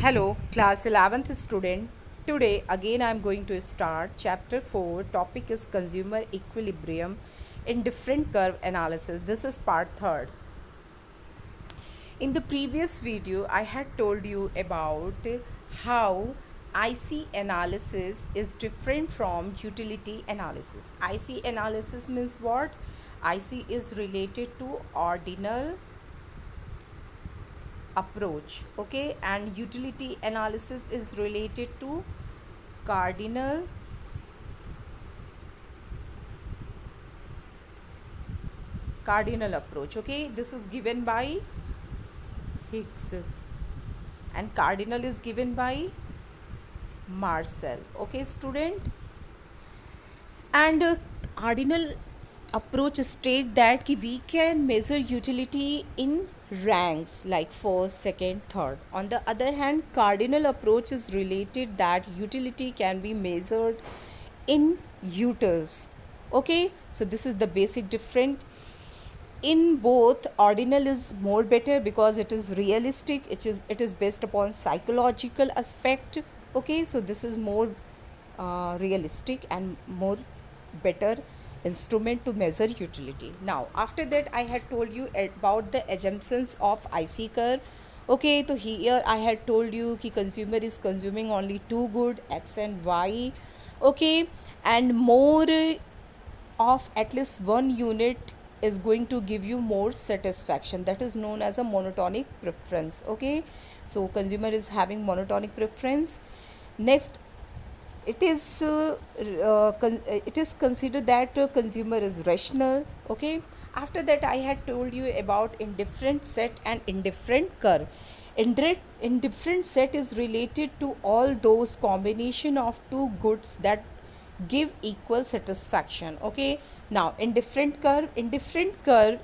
Hello, class 11th student. Today again I am going to start chapter 4. Topic is consumer equilibrium in different curve analysis. This is part 3rd. In the previous video I had told you about how IC analysis is different from utility analysis. IC analysis means what? IC is related to ordinal approach, okay, and utility analysis is related to cardinal approach. Okay, this is given by Higgs and cardinal is given by Marcel. Okay student, and cardinal approach state that we can measure utility in ranks like first, second, third. On the other hand, cardinal approach is related that utility can be measured in utils. Okay, so this is the basic difference. In both, ordinal is more better because it is realistic, it is based upon psychological aspect. Okay, so this is more realistic and more better instrument to measure utility. Now after that I had told you about the assumptions of IC curve. Okay, so here I had told you कि consumer is consuming only two good, X and Y. Okay, and more of at least one unit is going to give you more satisfaction. That is known as a monotonic preference. Okay, so consumer is having monotonic preference. Next, it is considered that consumer is rational. Okay, after that I had told you about indifferent set and indifferent curve. Indifferent set is related to all those combination of two goods that give equal satisfaction. Okay, now indifferent curve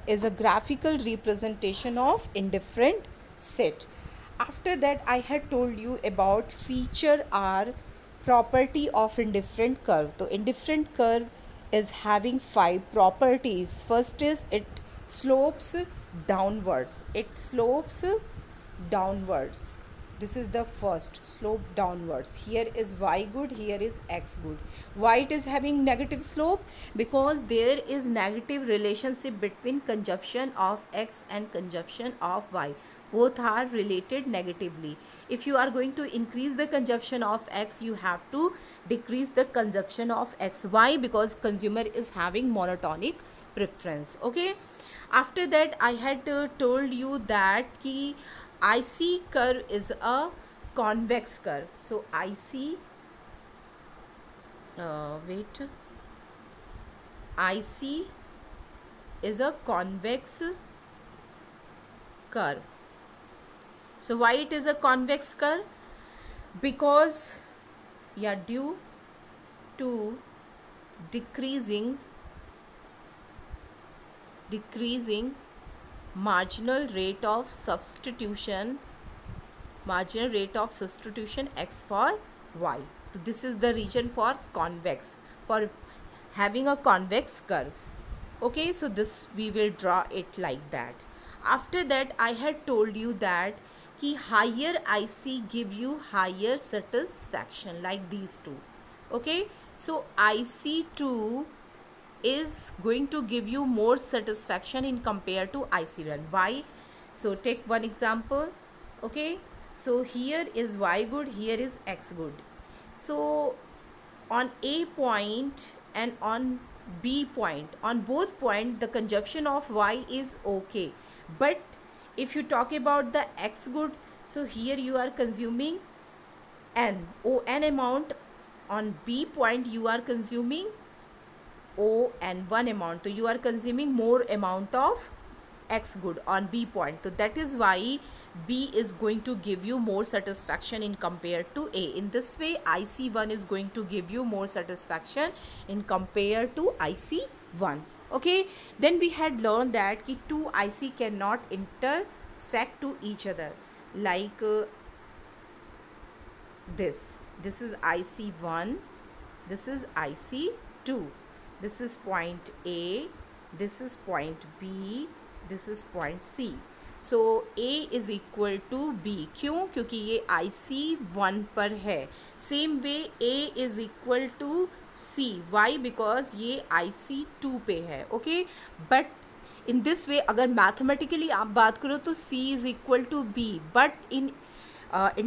is a graphical representation of indifferent set. After that I had told you about feature R property of indifferent curve. So indifferent curve is having 5 properties. First is it slopes downwards. This is the first, slope downwards. Here is Y good, here is X good. Why it is having negative slope? Because there is negative relationship between consumption of X and consumption of Y. Both are related negatively. If you are going to increase the consumption of X, you have to decrease the consumption of X. Why? Because consumer is having monotonic preference. Okay, after that I had told you that ki IC curve is a convex curve. So IC is a convex curve. So why it is a convex curve? Because due to decreasing marginal rate of substitution X for Y. So this is the reason for convex, for having a convex curve. Okay, so this we will draw it like that. After that I had told you that कि higher IC give you higher satisfaction, like these two. Okay, so IC2 is going to give you more satisfaction in compared to IC1. Why? So take one example. Okay, so here is Y good, here is X good. So on A point and on B point, on both point the consumption of Y is okay, but if you talk about the X good, so here you are consuming N amount. On B point you are consuming O and 1 amount. So you are consuming more amount of X good on B point. So that is why B is going to give you more satisfaction in compared to A. In this way IC1 is going to give you more satisfaction in compared to IC1. Okay, then we had learned that ki two IC cannot intersect to each other, like this is IC1, this is IC2, this is point A, this is point B, this is point C. So A is equal to B, क्यों? क्योंकि ये I C 1 पर है. Same way A is equal to C, why? Because ये I C 2 पे है. Okay, but in this way अगर mathematically आप बात करो तो C is equal to B, but in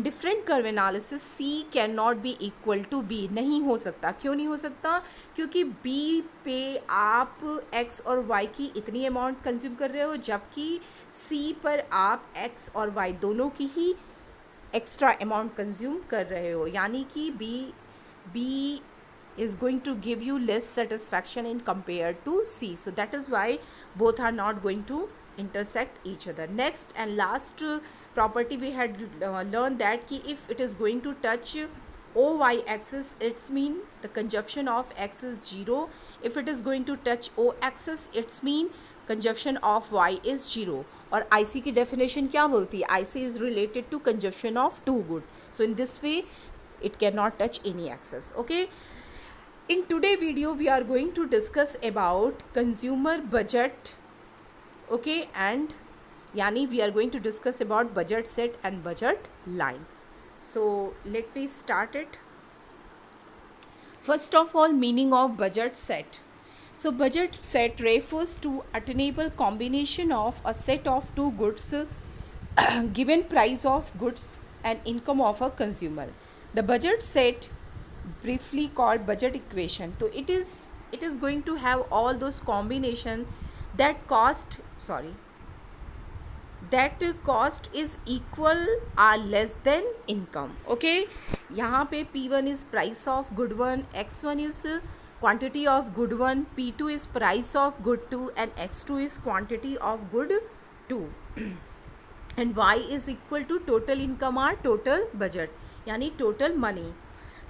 different curve analysis C can not be equal to B. नहीं हो सकता. क्यों नहीं हो सकता? क्योंकि बी पे आप एक्स और वाई की इतनी अमाउंट कंज्यूम कर रहे हो, जबकि सी पर आप एक्स और वाई दोनों की ही एक्स्ट्रा अमाउंट कंज्यूम कर रहे हो. यानी कि B is going to give you less satisfaction in compared to C. So that is why both are not going to intersect each other. Next and last property we had learned that ki if it is going to touch OY axis, it's mean the conjunction of X is 0. If it is going to touch O axis, it's mean conjunction of Y is 0. और IC की definition क्या बोलती है? IC is related to conjunction of two good. So in this way it cannot touch any axis. Okay. In today's video we are going to discuss about consumer budget. Okay, and yani we are going to discuss about budget set and budget line. So let me start it. First of all, meaning of budget set. So budget set refers to attainable combination of a set of two goods given price of goods and income of a consumer. The budget set, briefly called budget equation, so it is going to have all those combination that cost is equal or less than income. Okay, यहाँ पे P1 is price of good one, X1 is quantity of good one, P2 is price of good 2, and X2 is quantity of good 2 and Y is equal to total income or total budget, यानी total money.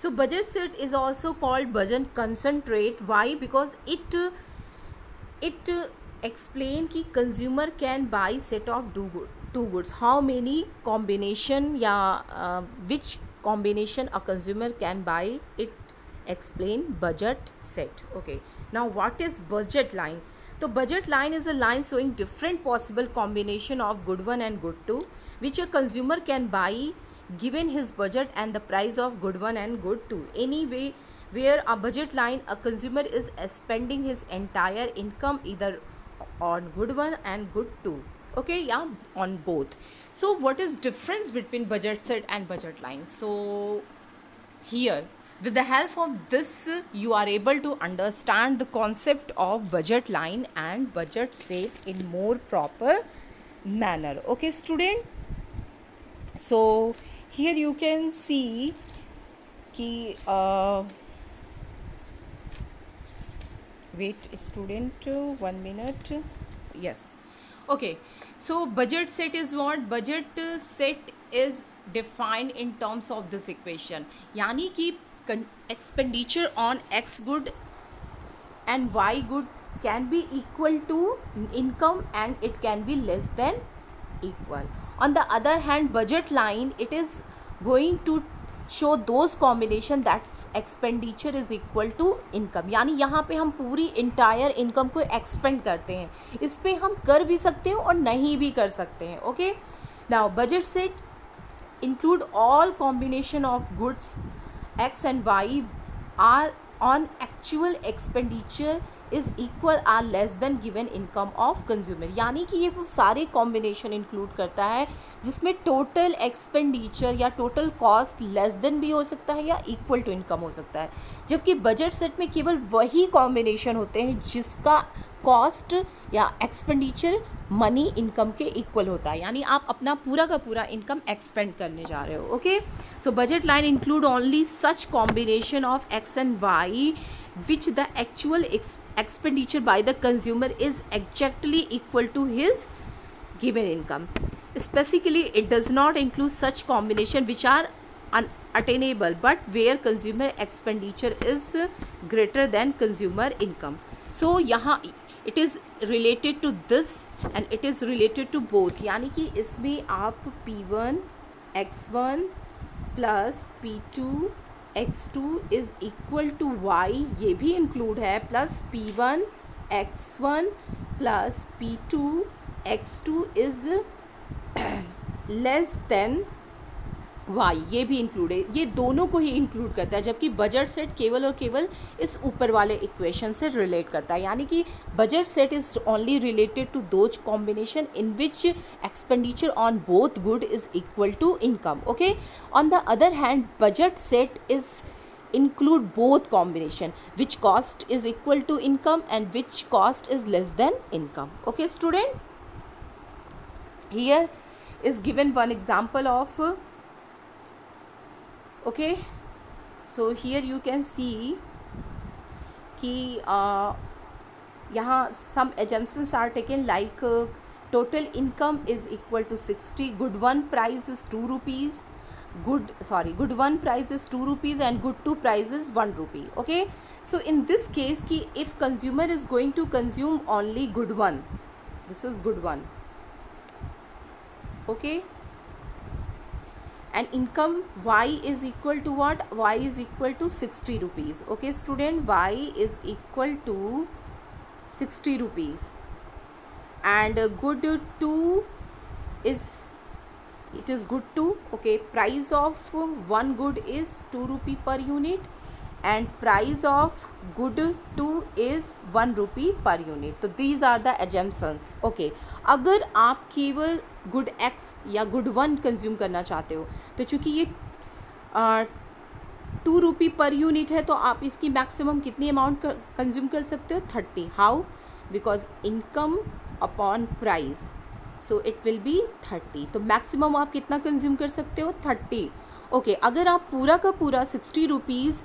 So budget set is also called budget concentrate. Why? Because it explain कि consumer can buy set of two goods. How many combination या which combination a consumer can buy, it explain budget set. Okay. Now what is budget line? So budget line is a line showing different possible combination of good one and good two which a consumer can buy given his budget and the price of good one and good two. Anyway, where a budget line, a consumer is spending his entire income either on good one and good two. Okay, yeah, on both. So what is difference between budget set and budget line? So here, with the help of this, you are able to understand the concept of budget line and budget set in more proper manner. Okay, student. So here you can see कि wait student 1 minute. Yes. Okay, so budget set is what? Budget set is defined in terms of this equation, यानी कि expenditure on X good and Y good can be equal to income and it can be less than equal. On the other hand, budget line, it is going to show those combination that expenditure is equal to income. यानी यहाँ पे हम पूरी entire income को expend करते हैं. इस पे हम कर भी सकते हैं और नहीं भी कर सकते हैं. Okay. Now budget set include all combination of goods X and Y are on actual expenditure is equal or less than given income of consumer. यानी कि ये वो सारे कॉम्बिनेशन इंक्लूड करता है जिसमें टोटल एक्सपेंडिचर या टोटल कॉस्ट लेस देन भी हो सकता है या इक्वल टू इनकम हो सकता है. जबकि बजट सेट में केवल वही कॉम्बिनेशन होते हैं जिसका कॉस्ट या एक्सपेंडिचर मनी इनकम के इक्वल होता है. यानी आप अपना पूरा का पूरा इनकम एक्सपेंड करने जा रहे हो. Okay, so budget line include only such combination of X and Y which the actual expenditure by the consumer is exactly equal to his given income. Specifically, it does not include such combination which are unattainable but where consumer expenditure is greater than consumer income. So यहाँ it is related to this and it is related to both. यानी कि इसमें आप P1 X1 plus P2 X2 is equal to Y ये भी include है plus P1 X1 plus P2 X2 is less than Y, ये भी include है, ये दोनों को ही इंक्लूड करता है, जबकि बजट सेट केवल और केवल इस ऊपर वाले इक्वेशन से रिलेट करता है, यानी कि budget set is only related to those combination in which expenditure on both good is equal to income. Okay, on the other hand budget set is include both combination which cost is equal to income and which cost is less than income. Okay student, here is given one example of okay, so here you can see कि यहाँ some assumptions are taken like total income is equal to 60, good one price is 2 rupees, good one price is 2 rupees and good two price is 1 rupee. Okay, so in this case ki if consumer is going to consume only good one, this is good one, okay, and income y is equal to what, y is equal to 60 rupees. Okay student, y is equal to 60 rupees and good 2 is, it is good 2. Okay, price of one good is 2 rupee per unit and price of good 2 is 1 rupee per unit. तो these are the assumptions. Okay, अगर आप केवल good x या good 1 consume करना चाहते हो तो चूँकि ये 2 रुपी पर यूनिट है तो आप इसकी मैक्सिमम कितनी अमाउंट कंज्यूम कर सकते हो, 30. How, because income upon price, so it will be 30. तो मैक्सिमम आप कितना कंज्यूम कर सकते हो, 30. ओके, अगर आप पूरा का पूरा 60 रुपीज़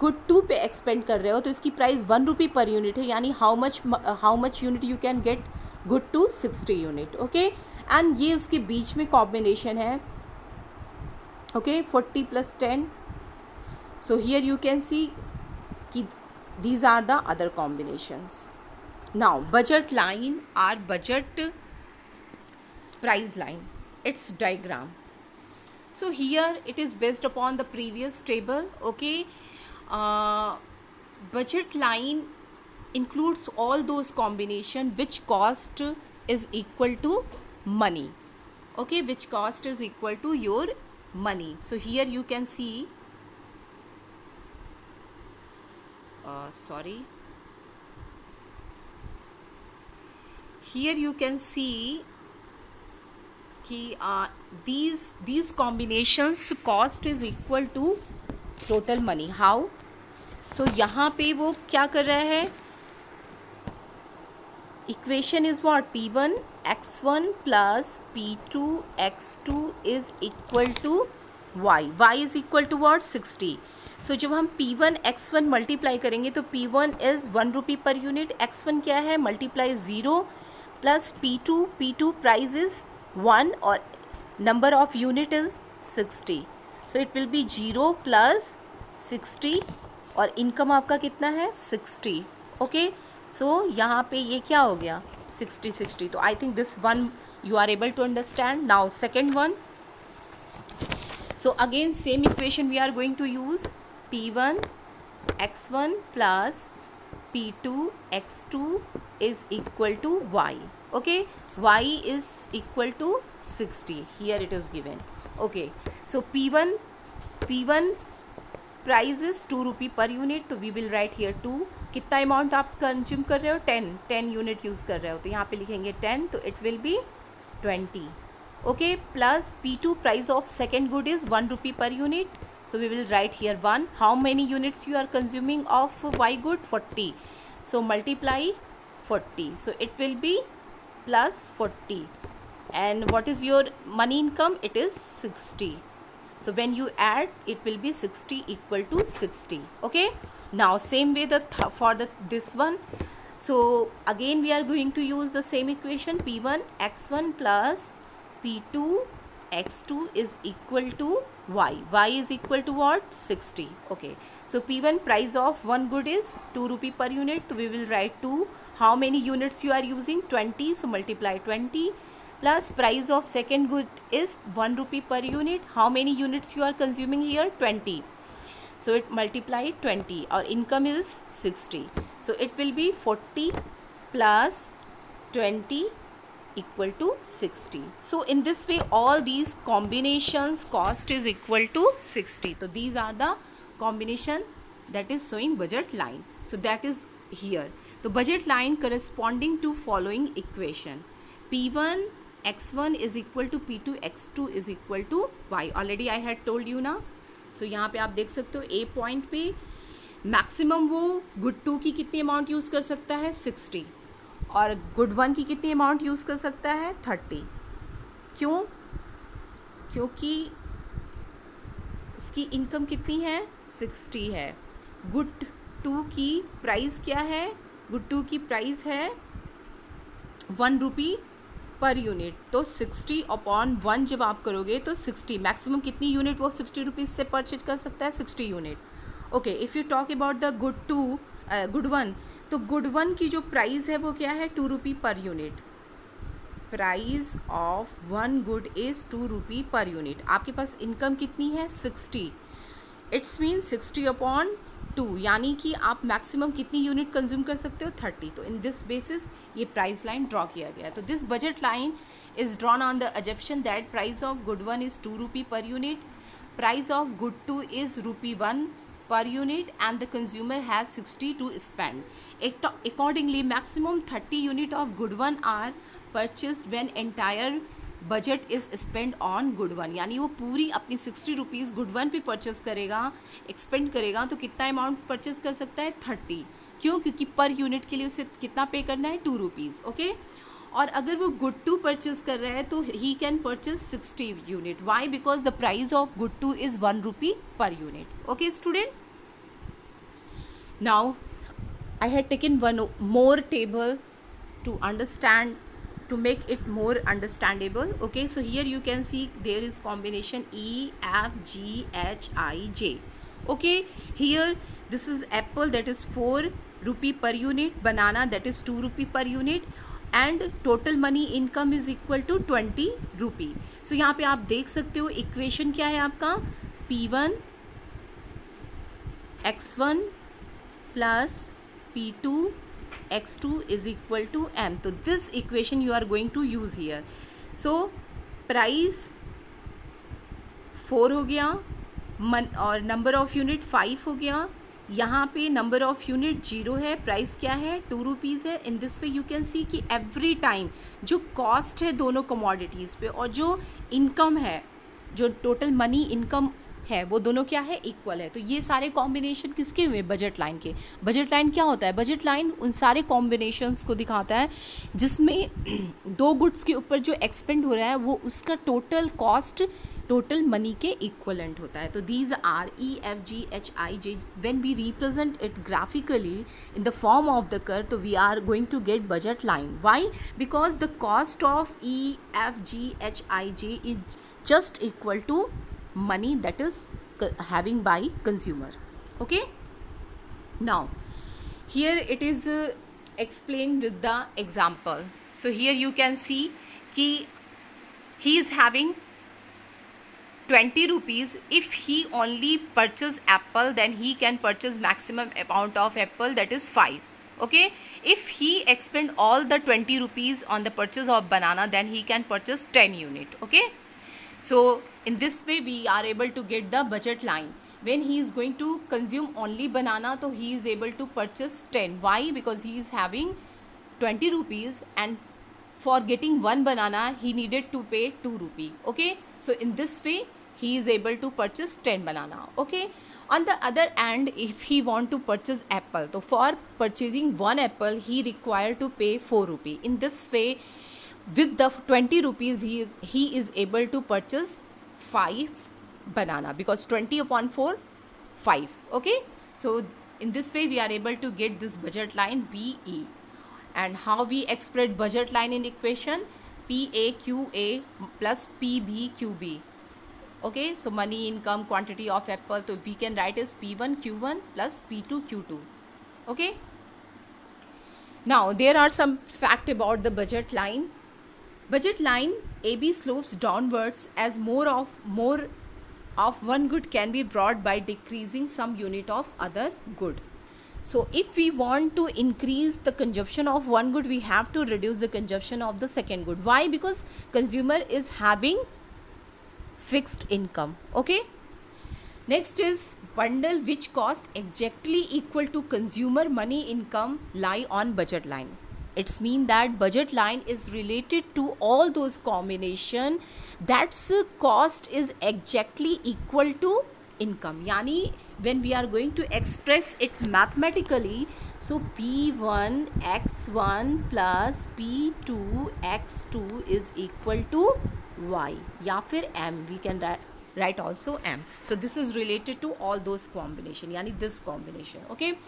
गुड 2 पे एक्सपेंड कर रहे हो तो इसकी प्राइस 1 रुपी पर यूनिट है, यानी how much unit you can get, good 2 60 unit. Okay, and ये उसके बीच में कॉम्बिनेशन है. Okay, 40 + 10. So here you can see कि these are the other combinations. Now budget line or budget price line, its diagram. So here it is based upon the previous table. Okay, budget line includes all those combination which cost is equal to money. Okay, which cost is equal to your money. So here you can see here you can see कि these combinations cost is equal to total money. How? So यहाँ पे वो क्या कर रहा है, equation is what, P1 x1 plus P2 x2 is equal to y. Y is equal to what, 60. So जब हम P1 x1 मल्टीप्लाई करेंगे तो P1 is 1 rupee per unit, x1 क्या है, multiply 0 plus P2 price is 1 और number of unit is 60. So it will be 0 plus 60 और income आपका कितना है, 60. ओके, सो यहाँ पे ये क्या हो गया, 60. तो I think this one you are able to understand. Now second one. So again same equation we are going to use, P1 x1 plus P2 x2 is equal to y. Okay, y is equal to 60. Here it is given. Okay, so P1 price is 2 rupee per unit, तो we will write here 2. कितना amount आप consume कर रहे हो, 10 unit use कर रहे हो तो यहाँ पे लिखेंगे 10, तो it will be 20. Okay, plus P2 price of second good is 1 rupee per unit, so we will write here 1. How many units you are consuming of y good, 40, so multiply 40, so it will be plus 40. And what is your money income, it is 60. So when you add it will be 60 equal to 60. Okay, now same way for this one. So again we are going to use the same equation, P1 x1 plus P2 x2 is equal to y. Y is equal to what, 60. Okay, so P1 price of one good is 2 rupee per unit, so we will write 2. How many units you are using, 20, so multiply 20 plus price of second good is 1 rupee per unit. How many units you are consuming here, 20, so it multiply 20 or income is 60, so it will be 40 plus 20 equal to 60. So in this way all these combinations cost is equal to 60. So these are the combination that is showing budget line. So that is here. The budget line corresponding to following equation. P1 x1 is equal to P2 x2 is equal to y. Already I had told you ना. So यहाँ पे आप देख सकते हो A point पे maximum वो good 2 की कितनी अमाउंट यूज़ कर सकता है 60 और गुड 1 की कितनी अमाउंट यूज़ कर सकता है 30. क्यों? क्योंकि इसकी इनकम कितनी है 60 है. गुड 2 की प्राइस क्या है? गुड 2 की प्राइस है 1 रुपी पर यूनिट. तो 60 अपॉन 1 जब आप करोगे तो 60 मैक्सिमम कितनी यूनिट वो 60 रुपीज़ से परचेज कर सकता है 60 unit. Okay, if you talk about the good 1, तो गुड 1 की जो प्राइस है वो क्या है 2 rupee per unit. Price of 1 good is 2 rupee per unit. आपके पास इनकम कितनी है 60. इट्स मीन 60 अपॉन 2, यानी कि आप मैक्सिमम कितनी यूनिट कंज्यूम कर सकते हो 30. तो इन दिस बेसिस ये प्राइस लाइन ड्रॉ किया गया. तो this budget line is drawn on the assumption that price of good 1 is 2 rupee per unit, price of good 2 is rupee 1 per unit and the consumer has 60 to spend. Accordingly, maximum 30 unit of good 1 are purchased when entire budget is spent on good 1. यानी वो पूरी अपनी 60 rupees good 1 पे purchase करेगा, expand करेगा, तो कितना amount purchase कर सकता है 30. क्यों? क्योंकि पर यूनिट के लिए उसे कितना पे करना है 2 रुपीज़. ओके, और अगर वो गुड 2 परचेस कर रहा है तो he can purchase 60 unit. Why? Because the price of good 2 is 1 rupee per unit. Okay student, now I had taken one more table to understand, to make it more understandable. Okay, so here you can see there is combination E F G H I J. Okay, here this is apple, that is 4 rupee per unit, banana, that is 2 rupee per unit, and total money income is equal to 20 rupee. So यहाँ पे आप देख सकते हो equation क्या है आपका P1 x1 plus P2 x2 is equal to M. So this equation you are going to use here. So price 4 हो गया और नंबर ऑफ यूनिट 5 हो गया. यहाँ पे नंबर ऑफ यूनिट 0 है, प्राइस क्या है 2 रुपीज़ है. इन this way you can see कि एवरी टाइम जो कॉस्ट है दोनों कमोडिटीज़ पे और जो इनकम है, जो टोटल मनी इनकम है, वो दोनों क्या है इक्वल है. तो ये सारे कॉम्बिनेशन किसके हुए बजट लाइन के. बजट लाइन क्या होता है? बजट लाइन उन सारे कॉम्बिनेशंस को दिखाता है जिसमें दो गुड्स के ऊपर जो एक्सपेंड हो रहा है वो उसका टोटल कॉस्ट टोटल मनी के इक्वलेंट होता है. तो these are E F G H I J. When we represent it graphically in the form of the curve, तो we are going to get budget line. Why? Because the cost of E F G H I J is just equal to money that is having by consumer. Okay, now here it is explained with the example. So here you can see ki he is having 20 rupees. If he only purchase apple, then he can purchase maximum amount of apple, that is 5. Okay, if he expend all the 20 rupees on the purchase of banana, then he can purchase 10 unit. Okay, so in this way we are able to get the budget line. When he is going to consume only banana, so he is able to purchase 10. Why? Because he is having 20 rupees and for getting one banana he needed to pay 2 rupee. Okay, so in this way he is able to purchase 10 banana. Okay, on the other hand, if he want to purchase apple, so for purchasing one apple he required to pay 4 rupee. In this way, with the 20 rupees he is able to purchase 5 banana, because 20 upon 4 5. Okay, so in this way we are able to get this budget line BE. And how we express budget line in equation? PAQA plus PBQB. Okay, so money, income, quantity of apple, so we can write as P1 Q1 plus P2 Q2. Okay, now there are some fact about the budget line. Budget line AB slopes downwards as more of one good can be brought by decreasing some unit of other good. So if we want to increase the consumption of one good, we have to reduce the consumption of the second good. Why? Because consumer is having fixed income. Okay. Next is bundle which cost exactly equal to consumer money income lie on budget line. It's mean that budget line is related to all those combination that's cost is exactly equal to income. Yani when we are going to express it mathematically, so P1 x1 plus P2 x2 is equal to y, या फिर m, we can write also m. So this is related to all those combination, yani this combination. Okay.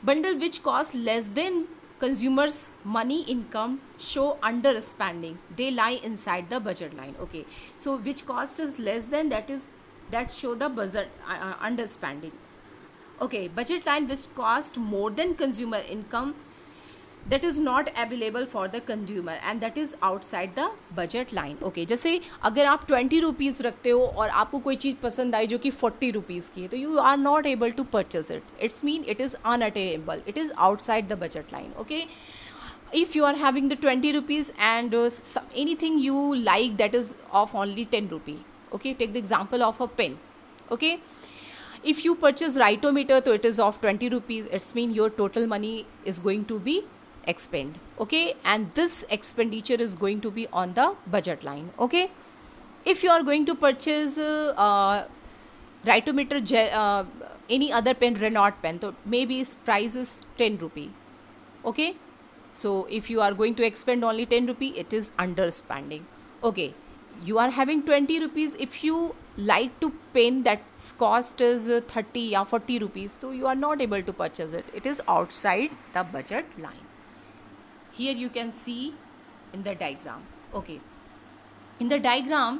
Bundle which cost less than consumers money income show under spending, they lie inside the budget line. Okay, so which cost is less than, that show the budget underspending. Okay, budget line which cost more than consumer income, that is not available for the consumer and that is outside the budget line. Okay, जैसे अगर आप 20 rupees रखते हो और आपको कोई चीज़ पसंद आई जो कि 40 रुपीज़ की है, तो you are not able to purchase it. It's mean it is unattainable. It is outside the budget line. Okay. If you are having the 20 rupees and anything you like that is of only 10 rupee. Okay, take the example of a pen. Okay. If you purchase Ritometer, so it is of 20 rupees. It's mean your total money is going to be expend. Okay, and this expenditure is going to be on the budget line. Okay, if you are going to purchase Ritometer any other pen, Renault pen, so maybe its price is 10 rupee. Okay, so if you are going to expend only 10 rupee, it is underspending. Okay, you are having 20 rupees. If you like to pen that cost is 30 or 40 rupees, so you are not able to purchase it. It is outside the budget line. Here you can see in the diagram. Okay, in the diagram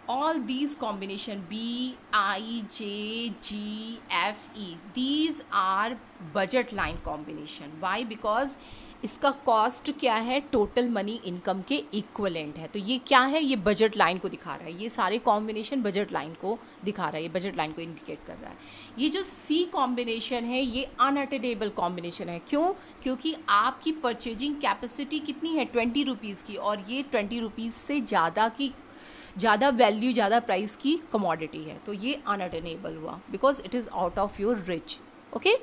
all these combination B, I, J, G, F, E, these are budget line combination. Why? Because इसका cost क्या है, total money income के equivalent है. तो ये क्या है, ये बजट लाइन को दिखा रहा है. ये सारे कॉम्बिनेशन बजट लाइन को दिखा रहा है, ये बजट लाइन को इंडिकेट कर रहा है. ये जो सी कॉम्बिनेशन है ये अनअटेनेबल कॉम्बिनेशन है. क्यों? क्योंकि आपकी परचेजिंग कैपेसिटी कितनी है, 20 रुपीज़ की, और ये 20 रुपीज़ से ज़्यादा वैल्यू, ज़्यादा प्राइस की कमोडिटी है. तो ये अनअटेनेबल हुआ because it is out of your rich. Okay,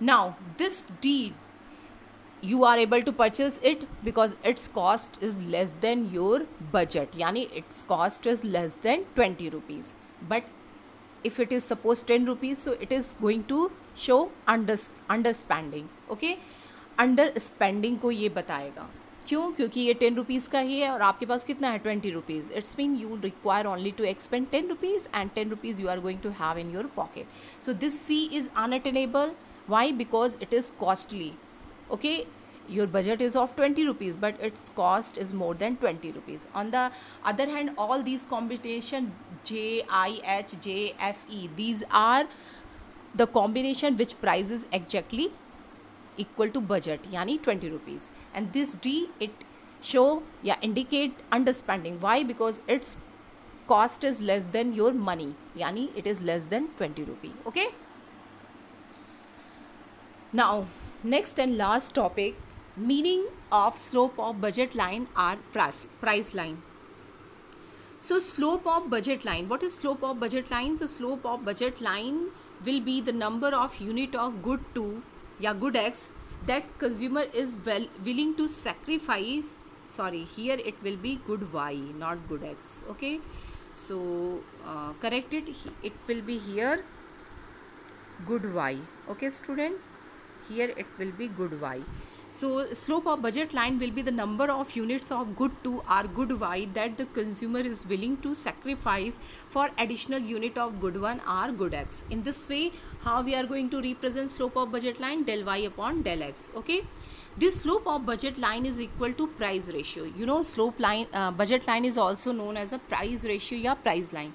now this D you are able to purchase it because its cost is less than your budget, yani its cost is less than 20 rupees. But if it is suppose 10 rupees, so it is going to show underspending. Okay, underspending को ये बताएगा. क्यों? क्योंकि ये 10 rupees का ही है और आपके पास कितना है, 20 rupees. It's mean you require only to expend 10 rupees and 10 rupees you are going to have in your pocket. So this C is unattainable. Why? Because it is costly. Okay, your budget is of 20 rupees but its cost is more than 20 rupees. On the other hand, all these combination J, I, H, J, F, E, these are the combination which price is exactly equal to budget, yani 20 rupees. And this D, it show, indicate underspending. Why? Because its cost is less than your money, yani it is less than 20 rupee. Okay, now next and last topic, meaning of slope of budget line or price line. So slope of budget line, what is slope of budget line? The slope of budget line will be the number of unit of good to या good X that consumer is willing to sacrifice. Sorry, here it will be good Y, not good X. Okay, so correct it. It will be here good Y. Okay student, here it will be good Y. So slope of budget line will be the number of units of good to or good Y that the consumer is willing to sacrifice for additional unit of good one or good X. In this way, how we are going to represent slope of budget line? Del Y upon del X. Okay, this slope of budget line is equal to price ratio. You know, slope line, budget line is also known as a price ratio या price line.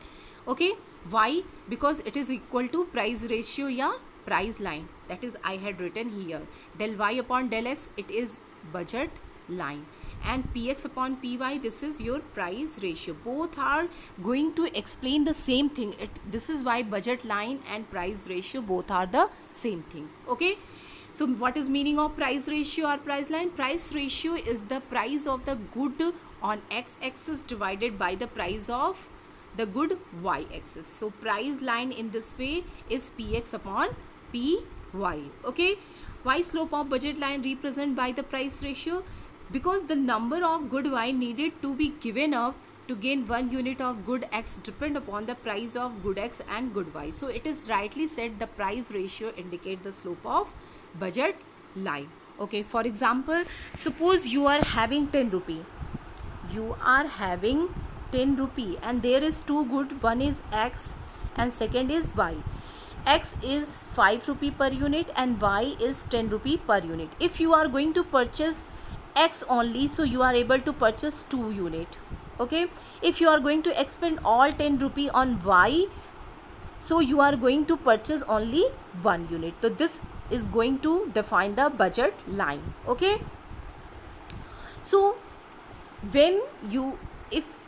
Okay, why? Because it is equal to price ratio या price line, that is I had written here del Y upon del X, it is budget line. and px upon py, this is your price ratio. Both are going to explain the same thing. This is why budget line and price ratio both are the same thing. Okay, so what is meaning of price ratio or price line? Price ratio is the price of the good on x axis divided by the price of the good y axis. So price line in this way is px upon py. Okay, why slope of budget line represented by the price ratio? Because the number of good y needed to be given up to gain 1 unit of good x depend upon the price of good x and good y. So it is rightly said the price ratio indicate the slope of budget line. Okay, for example, suppose you are having 10 rupee. You are having 10 rupee and there is two good, one is x and second is y. X is 5 rupee per unit and y is 10 rupee per unit. If you are going to purchase x only, so you are able to purchase 2 unit. Okay, if you are going to expend all 10 rupee on y, so you are going to purchase only 1 unit. So this is going to define the budget line. Okay, so when you, if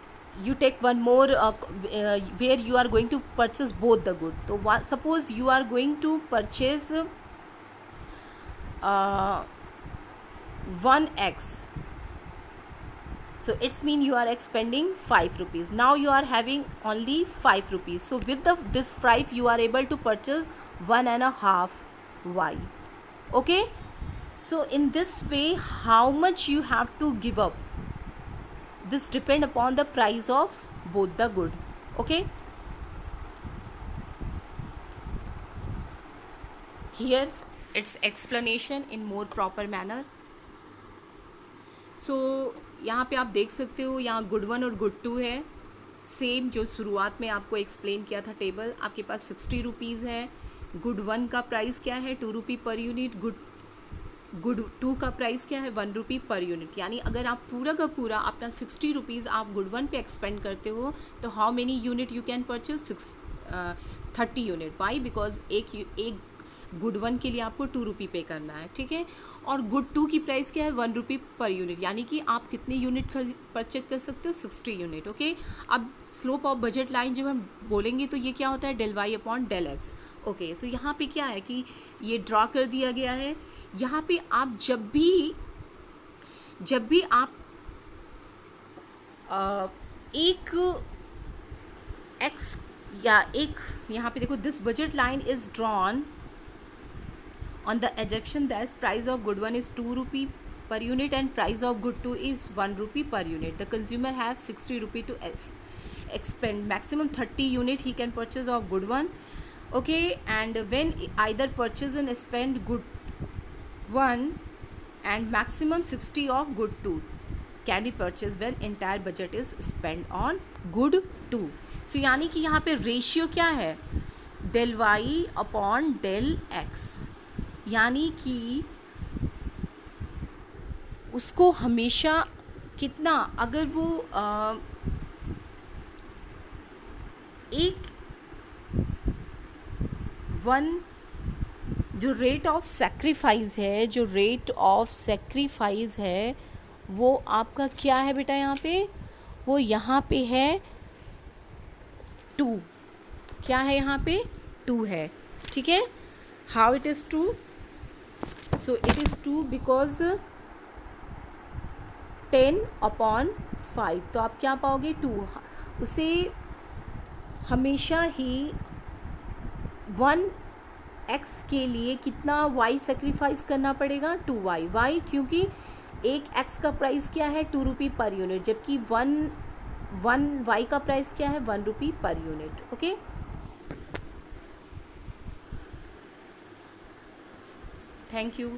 you take one more where you are going to purchase both the good. So suppose you are going to purchase 1x, so it's mean you are expending 5 rupees. Now you are having only 5 rupees, so with this 5 you are able to purchase 1.5 y. Okay, so in this way how much you have to give up, this depend upon the price of both the good. Okay, here its explanation in more proper manner. So यहाँ पे आप देख सकते हो, यहाँ good 1 और good 2 है, same जो शुरुआत में आपको एक्सप्लेन किया था टेबल. आपके पास 60 रुपीज़ है. गुड 1 का प्राइस क्या है? 2 रुपी पर यूनिट. गुड 2 का प्राइस क्या है? 1 रुपी पर यूनिट. यानी अगर आप पूरा का पूरा अपना 60 रुपीज़ आप गुड 1 पे एक्सपेंड करते हो तो how many unit you can purchase? 30 unit. Why? Because एक गुड 1 के लिए आपको 2 रुपी पे करना है. ठीक है, और गुड 2 की प्राइस क्या है? 1 रुपी पर यूनिट. यानी कि आप कितने यूनिट परचेज कर सकते हो? 60 यूनिट. ओके, अब स्लोप ऑफ बजट लाइन जब हम बोलेंगे तो ये क्या होता है? Del Y upon del X. Okay, तो यहाँ पे क्या है कि ये ड्रॉ कर दिया गया है. यहाँ पे आप जब भी आप एक एक्स या एक, यहाँ पे देखो, this budget line is drawn on the assumption that price of good 1 is 2 rupee per unit and price of good 2 is 1 rupee per unit. The consumer have 60 rupee to expend. Maximum 30 unit he can purchase of good 1. Okay, and when either purchase and spend good 1 and maximum 60 of good 2 can be purchased when entire budget is spent on good 2. So यानी कि यहाँ पे ratio क्या है? Del Y upon del X. यानी कि उसको हमेशा कितना, अगर वो एक 1 जो रेट ऑफ सेक्रीफाइस है, वो आपका क्या है बेटा? यहाँ पे वो यहाँ पे है 2. क्या है यहाँ पे? 2 है. ठीक है, how it is 2? So it is 2 because 10 upon 5. तो आप क्या पाओगे? 2. उसे हमेशा ही 1x के लिए कितना y सेक्रीफाइस करना पड़ेगा? 2y. वाई? क्योंकि एक x का प्राइस क्या है? 2 रुपी पर यूनिट, जबकि 1 y का प्राइस क्या है? 1 rupee per unit. Okay, thank you.